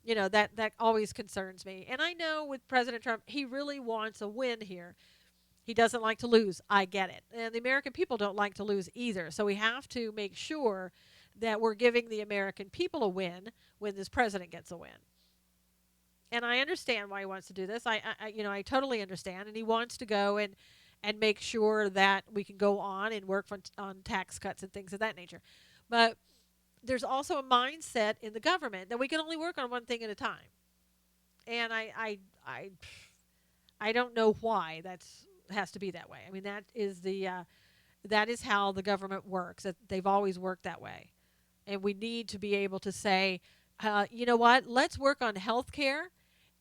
that always concerns me. And I know with President Trump, he really wants a win here. He doesn't like to lose. I get it. And the American people don't like to lose either. So we have to make sure that we're giving the American people a win when this president gets a win. And I understand why he wants to do this. I totally understand. And he wants to go and make sure that we can go on and work on tax cuts and things of that nature. But there's also a mindset in the government that we can only work on one thing at a time. And I don't know why that's has to be that way. I mean, that is how the government works. They've always worked that way. And we need to be able to say, you know what? Let's work on health care,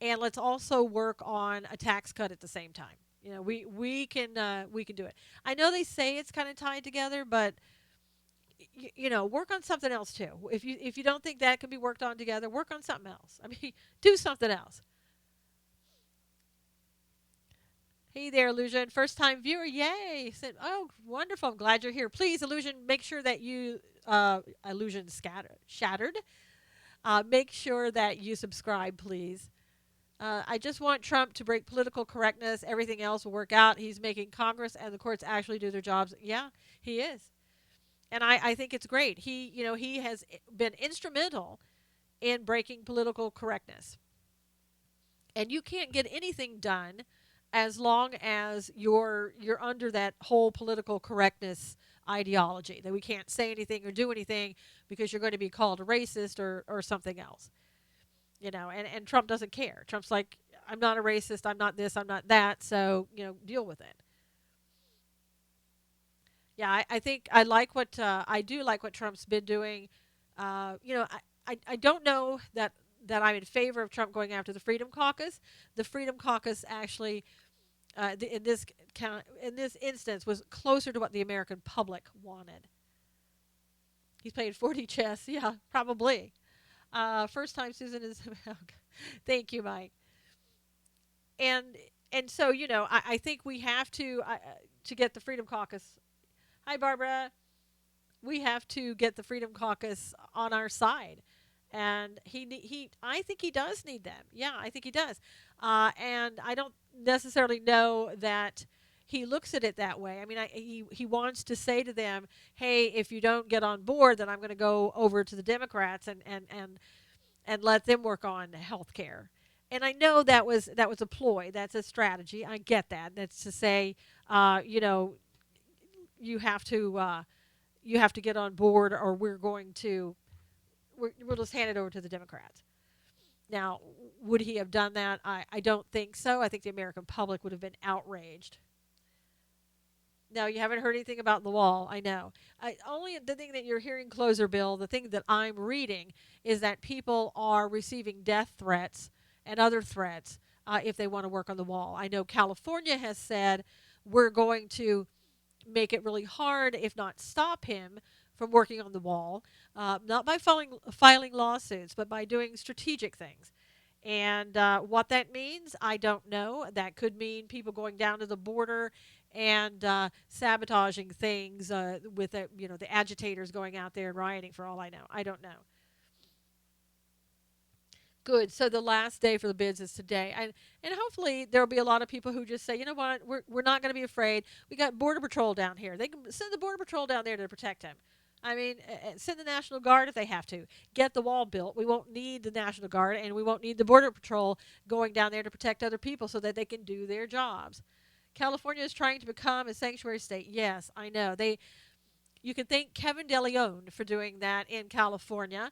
and let's also work on a tax cut at the same time. We can do it. I know they say it's kind of tied together, but work on something else too. If you don't think that can be worked on together, work on something else. I mean, do something else. Hey there, Illusion. First time viewer. Yay. Said, oh, wonderful. I'm glad you're here. Please, Illusion, make sure that Illusion shattered. Make sure that you subscribe, please. I just want Trump to break political correctness. Everything else will work out. He's making Congress and the courts actually do their jobs. Yeah, he is. And I think it's great. He has been instrumental in breaking political correctness. And you can't get anything done as long as you're under that whole political correctness ideology that we can't say anything or do anything because you're going to be called a racist or something else. And Trump doesn't care. Trump's like, I'm not a racist, I'm not this, I'm not that, so deal with it. Yeah, I think I do like what Trump's been doing. I don't know that I'm in favor of Trump going after the Freedom Caucus. The Freedom Caucus actually, in this instance, was closer to what the American public wanted. He's played 40 chess. Yeah, probably. First time Susan is. Thank you, Mike. And and so I think we have to get the Freedom Caucus. Hi, Barbara. We have to get the Freedom Caucus on our side. And I think he does need them. Yeah, I think he does. And I don't necessarily know that he looks at it that way. I mean, he wants to say to them, "Hey, if you don't get on board, then I'm going to go over to the Democrats and let them work on health care." And I know that was a ploy. That's a strategy. I get that. That's to say, uh, you know, you have to get on board, or we'll just hand it over to the Democrats. Now, would he have done that? I don't think so. I think the American public would have been outraged. No, you haven't heard anything about the wall. I know. Only the thing that you're hearing, Closer Bill, the thing that I'm reading is that people are receiving death threats and other threats if they want to work on the wall. I know California has said we're going to make it really hard, if not stop him from working on the wall, not by filing lawsuits, but by doing strategic things. And what that means, I don't know. That could mean people going down to the border and sabotaging things with the agitators going out there and rioting. For all I know, I don't know. Good. So the last day for the bids is today, and hopefully there will be a lot of people who just say, you know what, we're not going to be afraid. We got Border Patrol down here. They can send the Border Patrol down there to protect him. I mean, send the National Guard if they have to. Get the wall built. We won't need the National Guard, and we won't need the Border Patrol going down there to protect other people so that they can do their jobs. California is trying to become a sanctuary state. Yes, I know. You can thank Kevin DeLeon for doing that in California.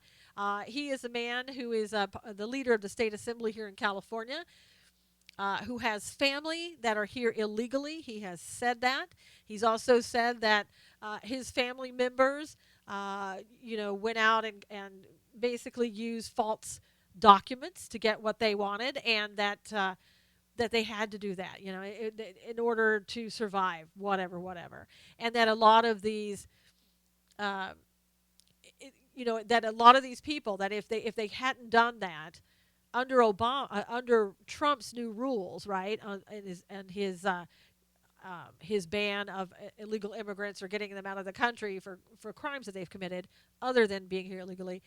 He is a man who is the leader of the state assembly here in California, who has family that are here illegally. He has said that. He's also said that his family members, went out and basically used false documents to get what they wanted, and that they had to do that, in order to survive, whatever, and that a lot of these uh, that a lot of these people, that if they hadn't done that under under Trump's new rules, right, and his ban of illegal immigrants or getting them out of the country for crimes that they've committed other than being here illegally,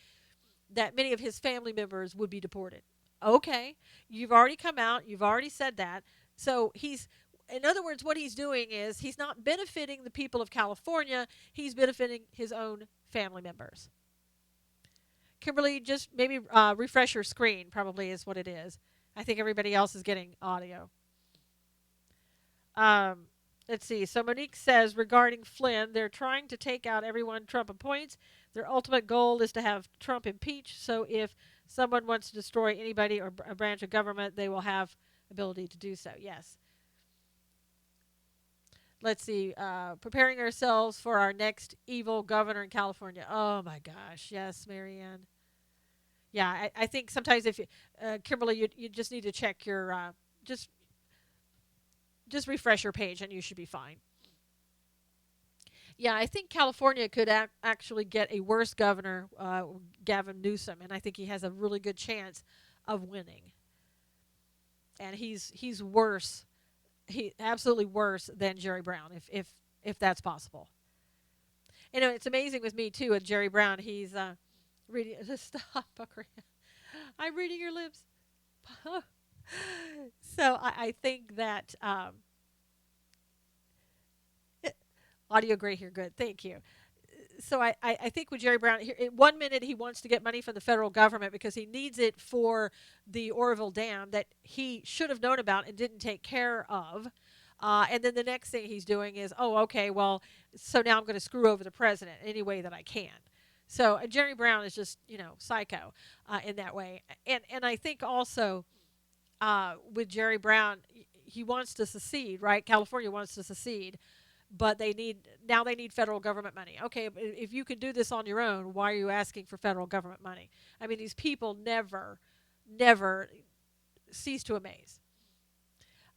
that many of his family members would be deported. Okay, you've already come out, you've already said that. So in other words, what he's doing is he's not benefiting the people of California, he's benefiting his own family members. Kimberly, just maybe refresh your screen, probably is what it is. I think everybody else is getting audio. Um, let's see. So Monique says regarding Flynn, they're trying to take out everyone Trump appoints. Their ultimate goal is to have Trump impeached. So if someone wants to destroy anybody or a branch of government, they will have ability to do so. Yes. Let's see. Preparing ourselves for our next evil governor in California. Oh my gosh. Yes, Marianne. Yeah, I think sometimes if you, Kimberly, you just need to check your just just refresh your page and you should be fine. Yeah, I think California could actually get a worse governor, Gavin Newsom, and I think he has a really good chance of winning. And he's worse, he absolutely worse than Jerry Brown, if that's possible. You know, it's amazing with me too with Jerry Brown. He's reading. Stop, Buckaroo. I'm reading your lips. So I think that audio great here. Good, thank you. So I think with Jerry Brown, in 1 minute he wants to get money from the federal government because he needs it for the Oroville Dam that he should have known about and didn't take care of. And then the next thing he's doing is, oh, okay, well, so now I'm going to screw over the president any way that I can. So Jerry Brown is just, psycho in that way. And I think also with Jerry Brown, he wants to secede, right? California wants to secede, but they need federal government money. Okay, but if you can do this on your own, why are you asking for federal government money? I mean, these people never cease to amaze.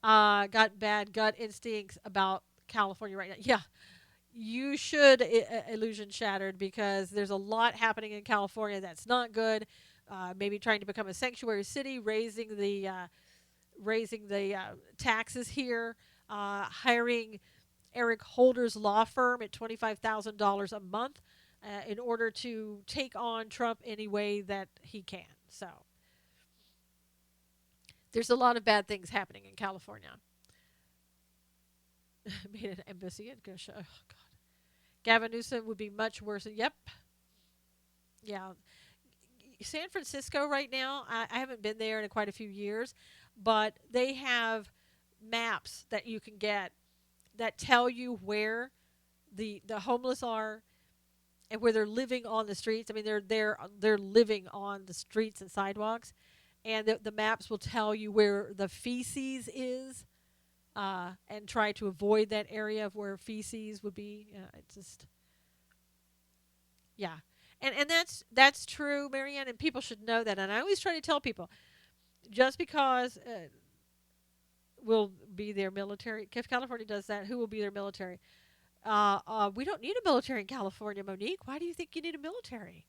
Got bad gut instincts about California right now. Yeah, you should illusion shattered because there's a lot happening in California that's not good. Maybe trying to become a sanctuary city, raising the taxes here, hiring Eric Holder's law firm at $25,000 a month in order to take on Trump any way that he can. So there's a lot of bad things happening in California. Made an embassy at Gosha. Oh, God. Gavin Newsom would be much worse. Yep. Yeah. San Francisco right now, I haven't been there in quite a few years, but they have maps that you can get that tell you where the homeless are and where they're living on the streets. I mean, they're living on the streets and sidewalks, and the maps will tell you where the feces is, and try to avoid that area of where feces would be. It's just, yeah, and that's true, Marianne, and people should know that. And I always try to tell people, just because will be their military. If California does that, who will be their military? We don't need a military in California, Monique. Why do you think you need a military?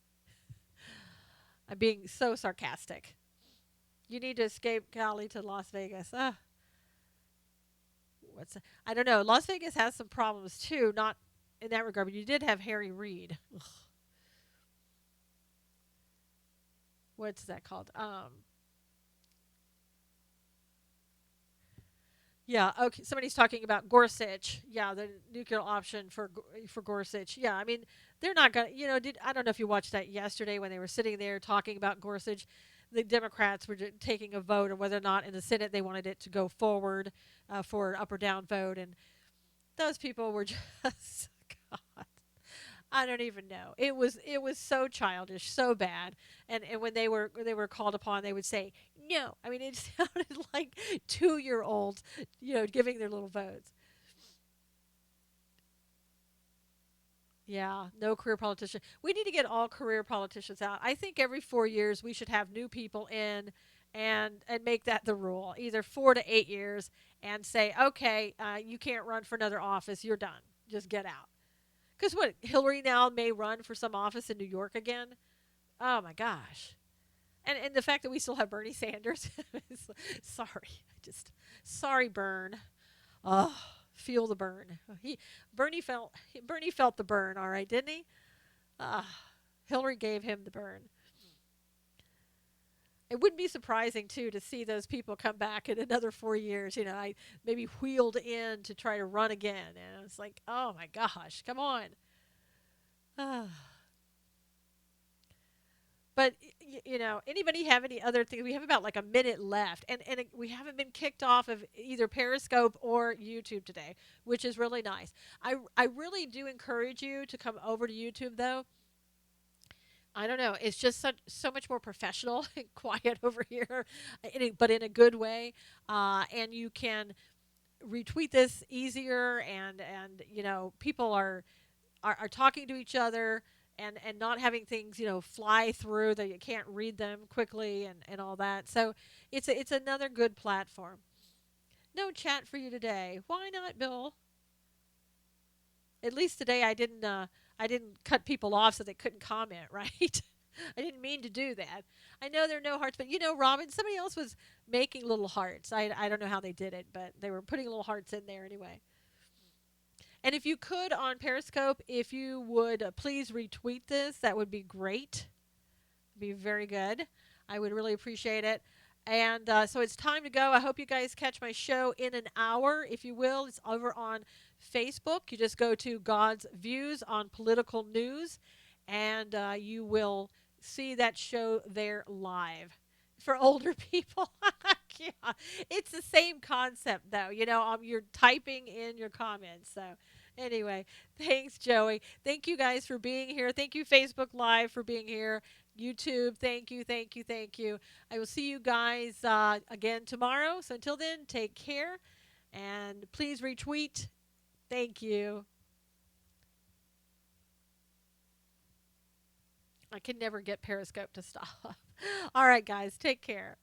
I'm being so sarcastic. You need to escape Cali to Las Vegas. I don't know. Las Vegas has some problems too, not in that regard, but you did have Harry Reid. Ugh. What's that called? Yeah. Okay. Somebody's talking about Gorsuch. Yeah, the nuclear option for Gorsuch. Yeah. I mean, they're not gonna. I don't know if you watched that yesterday when they were sitting there talking about Gorsuch. The Democrats were taking a vote on whether or not in the Senate they wanted it to go forward for an up or down vote, and those people were just God. I don't even know. It was so childish, so bad. And when they were called upon, they would say no. I mean, it sounded like 2-year olds, giving their little votes. Yeah, no career politician. We need to get all career politicians out. I think every 4 years we should have new people in, and make that the rule. Either 4 to 8 years, and say, okay, you can't run for another office. You're done. Just get out. Because what, Hillary now may run for some office in New York again? Oh my gosh. And the fact that we still have Bernie Sanders. Sorry. Sorry, Bern. Oh, feel the burn. Bernie felt the burn, all right, didn't he? Uh, Hillary gave him the burn. It wouldn't be surprising too to see those people come back in another 4 years. I maybe wheeled in to try to run again, and it's like, oh my gosh, come on. But anybody have any other things? We have about like a minute left, and we haven't been kicked off of either Periscope or YouTube today, which is really nice. I really do encourage you to come over to YouTube, though. I don't know. It's just so much more professional and quiet over here, but in a good way. And you can retweet this easier, and people are talking to each other, and not having things fly through that you can't read them quickly, and all that. So it's another good platform. No chat for you today. Why not, Bill? At least today I didn't cut people off so they couldn't comment, right? I didn't mean to do that. I know there are no hearts, but Robin, somebody else was making little hearts. I don't know how they did it, but they were putting little hearts in there anyway. And if you could on Periscope, if you would please retweet this, that would be great. Be very good. I would really appreciate it. And so it's time to go. I hope you guys catch my show in an hour, if you will. It's over on Facebook. You just go to God's Views on Political News, and you will see that show there live. For older people, yeah, it's the same concept, though. You're typing in your comments. So, anyway, thanks, Joey. Thank you guys for being here. Thank you, Facebook Live, for being here. YouTube, thank you, thank you, thank you. I will see you guys again tomorrow. So until then, take care and please retweet. Thank you. I can never get Periscope to stop. All right, guys, take care.